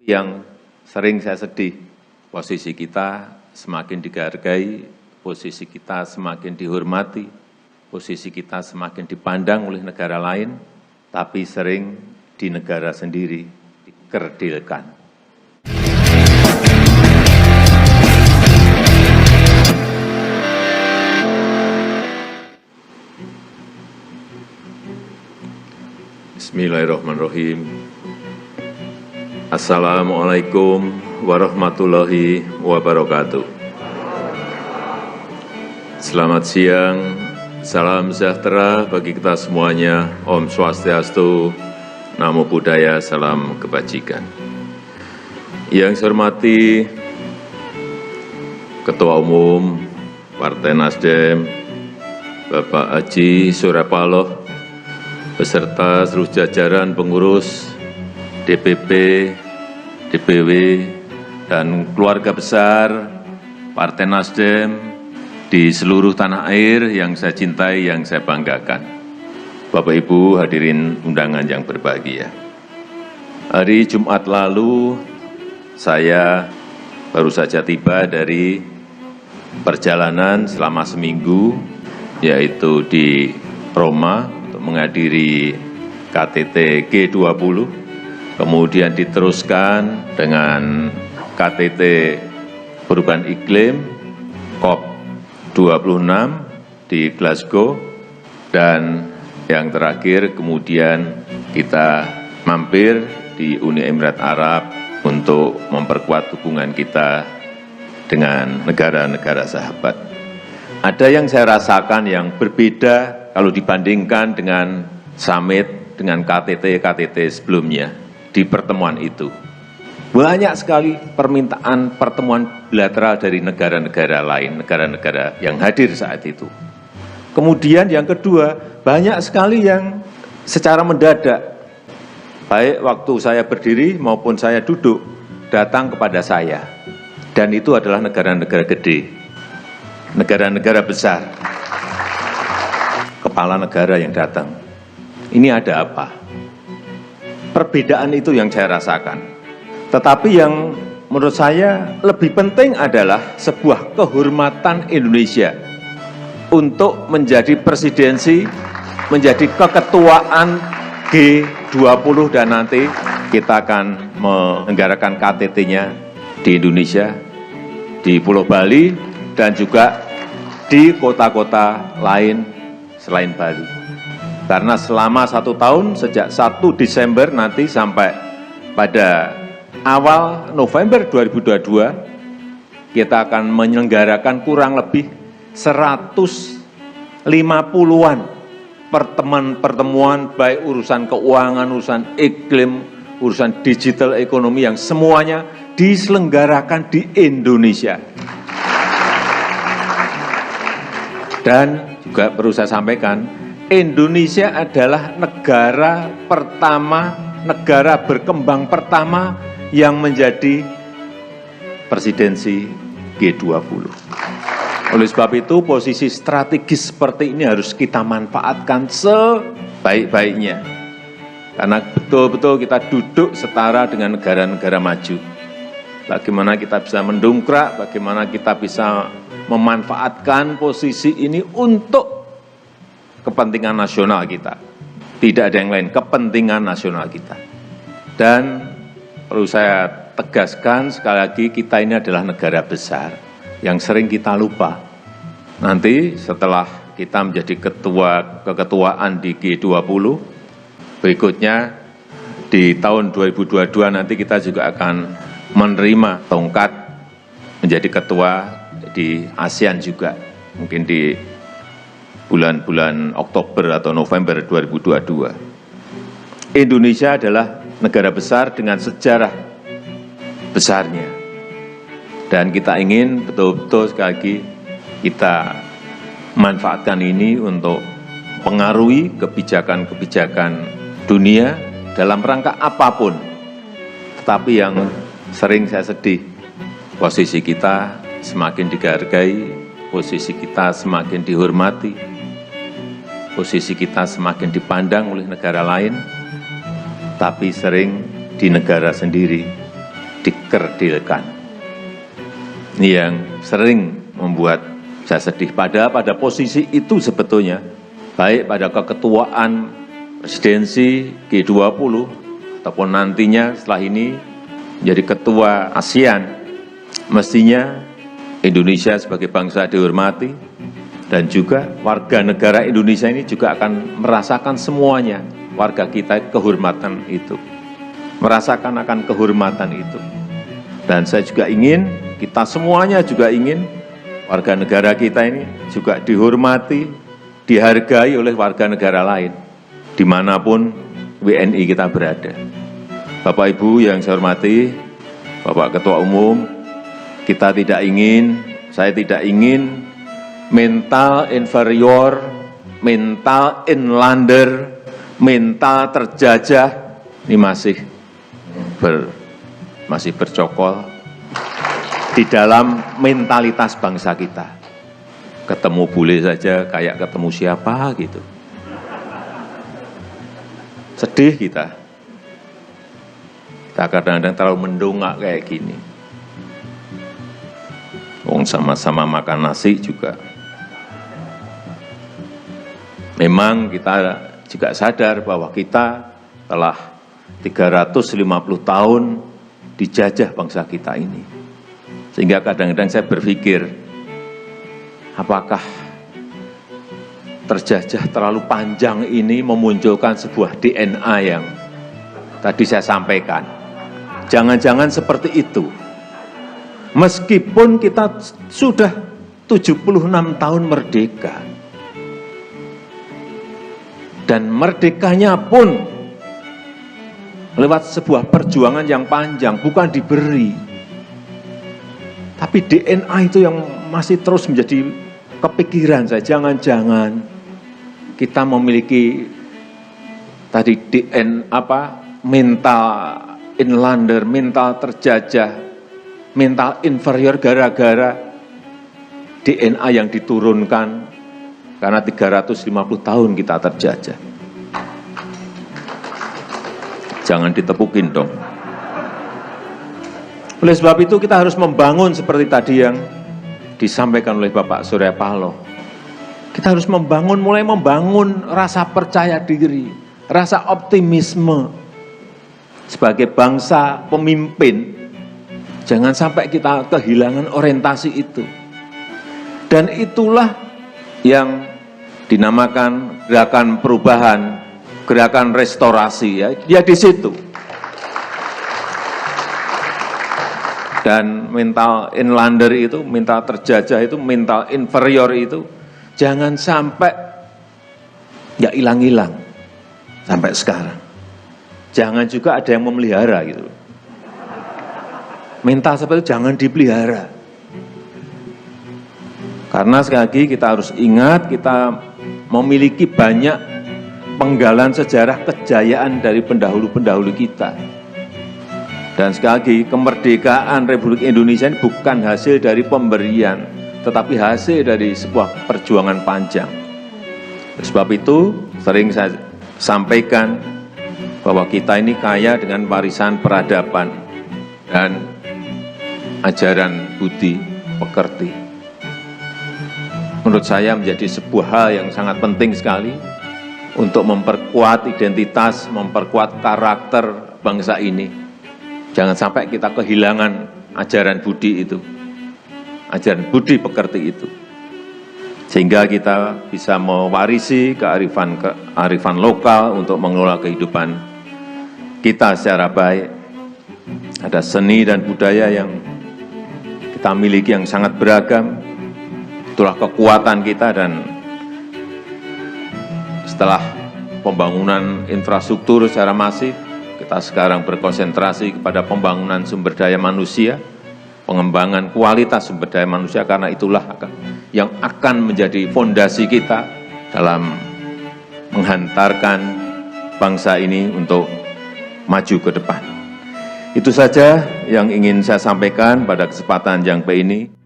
Yang sering saya sedih, posisi kita semakin dihargai, posisi kita semakin dihormati, posisi kita semakin dipandang oleh negara lain, tapi sering di negara sendiri dikerdilkan. Bismillahirrahmanirrahim. Assalamualaikum warahmatullahi wabarakatuh. Selamat siang, salam sejahtera bagi kita semuanya. Om Swastiastu, Namo Buddhaya, salam kebajikan. Yang saya hormati Ketua Umum Partai Nasdem, Bapak Haji Surya Paloh, beserta seluruh jajaran pengurus DPP, DPW, dan keluarga besar Partai Nasdem di seluruh tanah air yang saya cintai, yang saya banggakan. Bapak Ibu hadirin undangan yang berbahagia. Hari Jumat lalu saya baru saja tiba dari perjalanan selama seminggu, yaitu di Roma untuk menghadiri KTT G20, kemudian diteruskan dengan KTT Perubahan Iklim COP26 di Glasgow, dan yang terakhir kemudian kita mampir di Uni Emirat Arab untuk memperkuat hubungan kita dengan negara-negara sahabat. Ada yang saya rasakan yang berbeda kalau dibandingkan dengan summit, dengan KTT sebelumnya di pertemuan itu. Banyak sekali permintaan pertemuan bilateral dari negara-negara lain, negara-negara yang hadir saat itu. Kemudian yang kedua, banyak sekali yang secara mendadak, baik waktu saya berdiri maupun saya duduk, datang kepada saya. Dan itu adalah negara-negara gede, negara-negara besar, kepala negara yang datang. Ini ada apa? Perbedaan itu yang saya rasakan. Tetapi yang menurut saya lebih penting adalah sebuah kehormatan Indonesia untuk menjadi presidensi, menjadi keketuaan G20, dan nanti kita akan menyelenggarakan KTT-nya di Indonesia, di Pulau Bali, dan juga di kota-kota lain selain Bali. Karena selama 1 tahun, sejak 1 Desember nanti sampai pada awal November 2022, kita akan menyelenggarakan kurang lebih 150-an pertemuan, baik urusan keuangan, urusan iklim, urusan digital ekonomi, yang semuanya diselenggarakan di Indonesia. Dan juga perlu saya sampaikan, Indonesia adalah negara pertama, negara berkembang pertama yang menjadi presidensi G20. Oleh sebab itu, posisi strategis seperti ini harus kita manfaatkan sebaik-baiknya. Karena betul-betul kita duduk setara dengan negara-negara maju. Bagaimana kita bisa mendongkrak, bagaimana kita bisa memanfaatkan posisi ini untuk kepentingan nasional kita. Tidak ada yang lain, kepentingan nasional kita. Dan perlu saya tegaskan sekali lagi, kita ini adalah negara besar yang sering kita lupa. Nanti setelah kita menjadi keketuaan di G20, berikutnya di tahun 2022 nanti kita juga akan menerima tongkat menjadi ketua di ASEAN juga, mungkin di bulan-bulan Oktober atau November 2022. Indonesia adalah negara besar dengan sejarah besarnya. Dan kita ingin betul-betul sekali lagi kita manfaatkan ini untuk pengaruhi kebijakan-kebijakan dunia dalam rangka apapun. Tetapi yang sering saya sedih, posisi kita semakin dihargai, posisi kita semakin dihormati, posisi kita semakin dipandang oleh negara lain, tapi sering di negara sendiri dikerdilkan. Ini yang sering membuat saya sedih. Pada posisi itu sebetulnya, baik pada keketuaan presidensi G20 ataupun nantinya setelah ini menjadi ketua ASEAN, mestinya Indonesia sebagai bangsa dihormati dan juga warga negara Indonesia ini juga akan merasakan semuanya, warga kita kehormatan itu, merasakan akan kehormatan itu. Dan saya juga ingin, kita semuanya juga ingin warga negara kita ini juga dihormati, dihargai oleh warga negara lain, dimanapun WNI kita berada. Bapak Ibu yang saya hormati, Bapak Ketua Umum, kita tidak ingin, saya tidak ingin mental inferior, mental inlander, mental terjajah ini masih bercokol di dalam mentalitas bangsa kita. Ketemu bule saja kayak ketemu siapa gitu. Sedih kita. Kita kadang-kadang terlalu mendongak kayak gini. Wong sama-sama makan nasi juga. Memang kita juga sadar bahwa kita telah 350 tahun dijajah bangsa kita ini. Sehingga kadang-kadang saya berpikir, apakah terjajah terlalu panjang ini memunculkan sebuah DNA yang tadi saya sampaikan. Jangan-jangan seperti itu. Meskipun kita sudah 76 tahun merdeka. Dan merdekanya pun lewat sebuah perjuangan yang panjang, bukan diberi. Tapi DNA itu yang masih terus menjadi kepikiran saya. Jangan-jangan kita memiliki tadi mental inlander, mental terjajah, mental inferior gara-gara DNA yang diturunkan karena 350 tahun kita terjajah. Jangan ditepukin dong. Oleh sebab itu kita harus membangun seperti tadi yang disampaikan oleh Bapak Surya Paloh. Kita harus mulai membangun rasa percaya diri, rasa optimisme sebagai bangsa pemimpin. Jangan sampai kita kehilangan orientasi itu. Dan itulah yang dinamakan gerakan perubahan, gerakan restorasi, ya di situ. Dan mental inlander itu, mental terjajah itu, mental inferior itu, jangan sampai ya hilang-hilang sampai sekarang. Jangan juga ada yang memelihara gitu. Mental seperti itu jangan dipelihara. Karena sekali lagi kita harus ingat, kita memiliki banyak penggalan sejarah kejayaan dari pendahulu-pendahulu kita. Dan sekali lagi, kemerdekaan Republik Indonesia ini bukan hasil dari pemberian, tetapi hasil dari sebuah perjuangan panjang. Sebab itu, sering saya sampaikan bahwa kita ini kaya dengan warisan peradaban dan ajaran budi pekerti. Menurut saya menjadi sebuah hal yang sangat penting sekali untuk memperkuat identitas, memperkuat karakter bangsa ini. Jangan sampai kita kehilangan ajaran budi itu, ajaran budi pekerti itu. Sehingga kita bisa mewarisi kearifan lokal untuk mengelola kehidupan kita secara baik. Ada seni dan budaya yang kita miliki yang sangat beragam. Itulah kekuatan kita, dan setelah pembangunan infrastruktur secara masif, kita sekarang berkonsentrasi kepada pembangunan sumber daya manusia, pengembangan kualitas sumber daya manusia, karena itulah yang akan menjadi fondasi kita dalam menghantarkan bangsa ini untuk maju ke depan. Itu saja yang ingin saya sampaikan pada kesempatan yang baik ini.